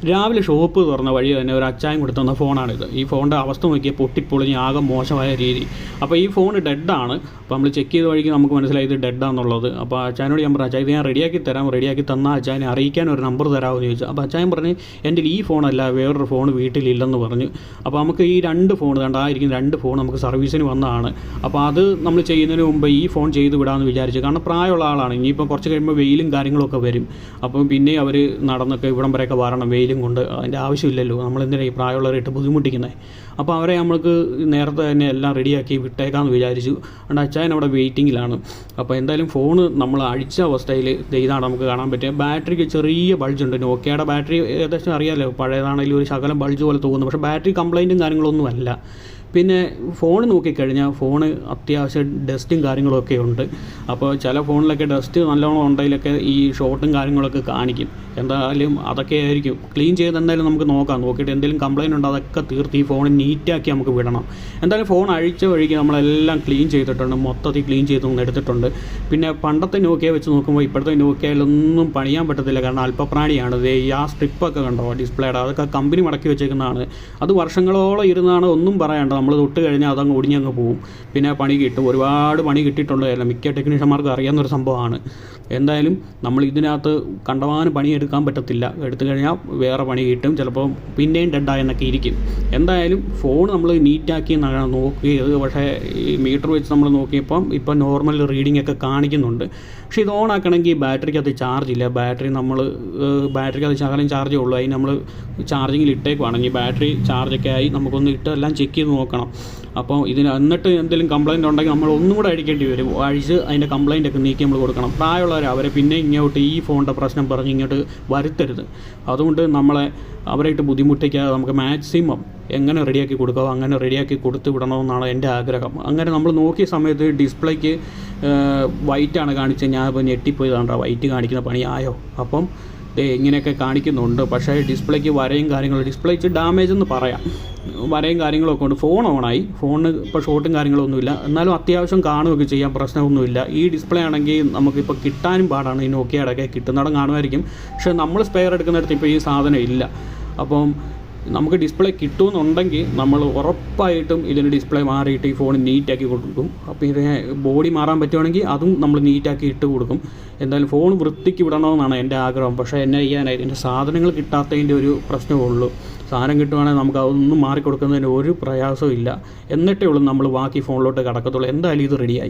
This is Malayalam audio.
രാവിലെ ഷോപ്പ് തുറന്ന വഴി തന്നെ ഒരു അച്ചായം കൊടുത്തുന്ന ഫോണാണിത്. ഈ ഫോണിൻ്റെ അവസ്ഥ നോക്കിയാൽ പൊട്ടിപ്പൊളിഞ്ഞ് ആകെ മോശമായ രീതി. അപ്പോൾ ഈ ഫോൺ ഡെഡാണ്. അപ്പോൾ നമ്മൾ ചെക്ക് ചെയ്ത വഴിക്ക് നമുക്ക് മനസ്സിലായി ഇത് ഡെഡാണെന്നുള്ളത്. അപ്പോൾ അച്ചായനോട് ഞാൻ പറഞ്ഞു, അച്ചായ ഇത് ഞാൻ റെഡിയാക്കി തരാം, റെഡിയാക്കി തന്നാൽ അച്ചായനെ അറിയിക്കാൻ ഒരു നമ്പർ തരാമെന്ന് ചോദിച്ചു. അപ്പോൾ അച്ചായൻ പറഞ്ഞ് എൻ്റെ ഈ ഫോണല്ല, വേറൊരു ഫോൺ വീട്ടിലില്ലെന്ന് പറഞ്ഞു. അപ്പോൾ നമുക്ക് ഈ 2 ഫോൺ കണ്ടായിരിക്കും, 2 ഫോൺ നമുക്ക് സർവീസിന് വന്നതാണ്. അപ്പോൾ അത് നമ്മൾ ചെയ്യുന്നതിന് മുമ്പ് ഈ ഫോൺ ചെയ്ത് വിടാമെന്ന് വിചാരിച്ചു. കാരണം പ്രായമുള്ള ആളാണ്, ഇനിയിപ്പോൾ കുറച്ച് കഴിയുമ്പോൾ വെയിലും കാര്യങ്ങളൊക്കെ വരും. അപ്പം പിന്നെ അവർ നടന്നൊക്കെ ഇവിടം വരെയൊക്കെ വരണം വെയിലും കൊണ്ട്. അതിൻ്റെ ആവശ്യമില്ലല്ലോ, നമ്മളെന്തിനാണ് ഈ പ്രായമുള്ളവരായിട്ട് ബുദ്ധിമുട്ടിക്കുന്നത്. അപ്പോൾ അവരെ നമ്മൾക്ക് നേരത്തെ തന്നെ എല്ലാം റെഡിയാക്കി വിട്ടേക്കാമെന്ന് വിചാരിച്ചു. അതുകൊണ്ട് അച്ചായൻ അവിടെ വെയിറ്റിങ്ങിലാണ്. അപ്പോൾ എന്തായാലും ഫോൺ നമ്മൾ അഴിച്ച അവസ്ഥയിൽ ഇതാണ് നമുക്ക് കാണാൻ പറ്റുക. ബാറ്ററിക്ക് ചെറിയ ബൾജുണ്ട്. നോക്കിയയുടെ ബാറ്ററി ഏകദേശം അറിയാമല്ലോ, പഴയതാണെങ്കിലും ഒരു ശകലം ബൾജ് പോലെ തോന്നുന്നു. പക്ഷേ ബാറ്ററി കംപ്ലൈൻറ്റും കാര്യങ്ങളൊന്നും അല്ല. പിന്നെ ഫോൺ നോക്കിക്കഴിഞ്ഞാൽ ഫോണ് അത്യാവശ്യം ഡസ്റ്റും കാര്യങ്ങളൊക്കെ ഉണ്ട്. അപ്പോൾ ചില ഫോണിലൊക്കെ ഡസ്റ്റ് നല്ലോണം ഉണ്ടെങ്കിലൊക്കെ ഈ ഷോട്ടും കാര്യങ്ങളൊക്കെ കാണിക്കും. എന്തായാലും അതൊക്കെ ആയിരിക്കും. ക്ലീൻ ചെയ്ത് എന്തായാലും നമുക്ക് നോക്കാം. നോക്കിയിട്ട് എന്തെങ്കിലും കംപ്ലയിൻ്റ് ഉണ്ടോ അതൊക്കെ തീർത്ത് ഈ ഫോൺ നീറ്റാക്കി നമുക്ക് വിടണം. എന്തായാലും ഫോൺ അഴിച്ച വഴിക്ക് നമ്മളെല്ലാം ക്ലീൻ ചെയ്തിട്ടുണ്ട്, മൊത്തത്തിൽ ക്ലീൻ ചെയ്തൊന്നും എടുത്തിട്ടുണ്ട്. പിന്നെ പണ്ടത്തെ നോക്കിയ വെച്ച് നോക്കുമ്പോൾ ഇപ്പോഴത്തെ നോക്കിയാലൊന്നും പണിയാൻ പറ്റത്തില്ല. കാരണം അല്പപ്രാണിയാണ്. ആ സ്ട്രിപ്പൊക്കെ കണ്ടോ ഡിസ്പ്ലേയുടെ, അതൊക്കെ കമ്പനി മടക്കി വെച്ചേക്കുന്നതാണ്. അത് വർഷങ്ങളോളം ഇരുന്നാണ്, ഒന്നും പറയണ്ട. നമ്മൾ തൊട്ട് കഴിഞ്ഞാൽ അതങ്ങ് ഒടിഞ്ഞങ്ങ് പോവും. പിന്നെ പണി കിട്ടും. ഒരുപാട് പണി കിട്ടിയിട്ടുണ്ടല്ലോ, മിക്ക ടെക്നീഷ്യന്മാർക്ക് അറിയാവുന്നൊരു സംഭവമാണ്. എന്തായാലും നമ്മൾ ഇതിനകത്ത് കണ്ടമാനം പണിയെടുക്കാൻ പറ്റത്തില്ല. എടുത്തു കഴിഞ്ഞാൽ വേറെ പണി കിട്ടും, ചിലപ്പോൾ പിന്നെയും ഡെഡായെന്നൊക്കെ ഇരിക്കും. എന്തായാലും ഫോൺ നമ്മൾ നീറ്റാക്കി എന്നാണ് നോക്കിയത്. പക്ഷേ ഈ മീറ്റർ വെച്ച് നമ്മൾ നോക്കിയപ്പം ഇപ്പം നോർമൽ റീഡിംഗ് ഒക്കെ കാണിക്കുന്നുണ്ട്. പക്ഷേ ഇത് ഓൺ ആക്കണമെങ്കിൽ ബാറ്ററിക്കകത്ത് ചാർജ് ഇല്ല. ബാറ്ററിക്കകത്ത് ശകലം ചാർജേ ഉള്ളൂ. അതിന് നമ്മൾ ചാർജിങ്ങിൽ ഇട്ടേക്കുവാണെങ്കിൽ ബാറ്ററി ചാർജൊക്കെ ആയി നമുക്കൊന്ന് ഇട്ട് എല്ലാം ചെക്ക് ചെയ്ത് നോക്കണം. അപ്പോൾ ഇതിന് എന്നിട്ട് എന്തെങ്കിലും കംപ്ലയിൻ്റ് ഉണ്ടെങ്കിൽ നമ്മൾ ഒന്നും കൂടെ അഴിക്കേണ്ടി വരും. അഴിച്ച് അതിൻ്റെ കംപ്ലയിൻ്റ് ഒക്കെ നീക്കി നമ്മൾ കൊടുക്കണം. പ്രായമുള്ളവർ അവരെ പിന്നെ ഇങ്ങോട്ട് ഈ ഫോണിൻ്റെ പ്രശ്നം പറഞ്ഞ് ഇങ്ങോട്ട് വരുത്തരുത്. അതുകൊണ്ട് അവരായിട്ട് ബുദ്ധിമുട്ടിക്കാതെ നമുക്ക് മാക്സിമം എങ്ങനെ റെഡിയാക്കി കൊടുക്കാമോ അങ്ങനെ റെഡിയാക്കി കൊടുത്ത് വിടണമെന്നാണ് എൻ്റെ ആഗ്രഹം. അങ്ങനെ നമ്മൾ നോക്കിയ സമയത്ത് ഡിസ്പ്ലേക്ക് വൈറ്റാണ് കാണിച്ചത്. ഞാനിപ്പോൾ ഞെട്ടിപ്പോയതാണ്, വൈറ്റ് കാണിക്കുന്ന പണിയായോ. അപ്പം ഇങ്ങനെയൊക്കെ കാണിക്കുന്നുണ്ട്. പക്ഷേ ഡിസ്പ്ലേക്ക് വരയും കാര്യങ്ങളും, ഡിസ്പ്ലേ ഡാമേജ് എന്ന് പറയാം, വരയും കാര്യങ്ങളൊക്കെ ഉണ്ട്. ഫോൺ ഓണായി, ഫോണിന് ഇപ്പോൾ ഷോട്ടും കാര്യങ്ങളൊന്നുമില്ല. എന്നാലും അത്യാവശ്യം കാണുകയൊക്കെ ചെയ്യാൻ പ്രശ്നമൊന്നുമില്ല. ഈ ഡിസ്പ്ലേ ആണെങ്കിൽ നമുക്കിപ്പോൾ കിട്ടാനും പാടാണ്. ഈ നോക്കിയയുടെയൊക്കെ കിട്ടുന്നിടം കാണുമായിരിക്കും, പക്ഷേ നമ്മൾ സ്പെയർ എടുക്കുന്നിടത്ത് ഇപ്പോൾ ഈ സാധനം ഇല്ല. അപ്പം നമുക്ക് ഡിസ്പ്ലേ കിട്ടുമെന്നുണ്ടെങ്കിൽ നമ്മൾ ഉറപ്പായിട്ടും ഇതിന് ഡിസ്പ്ലേ മാറിയിട്ട് ഈ ഫോൺ നീറ്റാക്കി കൊടുക്കും. അപ്പോൾ ഇതിനെ ബോഡി മാറാൻ പറ്റുവാണെങ്കിൽ അതും നമ്മൾ നീറ്റാക്കി ഇട്ട് കൊടുക്കും. എന്തായാലും ഫോൺ വൃത്തിക്ക് വിടണമെന്നാണ് എൻ്റെ ആഗ്രഹം. പക്ഷേ എന്നെ ചെയ്യാനായി എൻ്റെ സാധനങ്ങൾ കിട്ടാത്തതിൻ്റെ ഒരു പ്രശ്നമേ ഉള്ളൂ. സാധനം കിട്ടുവാണെങ്കിൽ നമുക്ക് അതൊന്നും മാറിക്കൊടുക്കുന്നതിന് ഒരു പ്രയാസവും ഇല്ല. എന്നിട്ടേ ഉള്ളൂ നമ്മൾ ബാക്കി ഫോണിലോട്ട് കിടക്കത്തുള്ളൂ. എന്തായാലും ഇത് റെഡിയായി.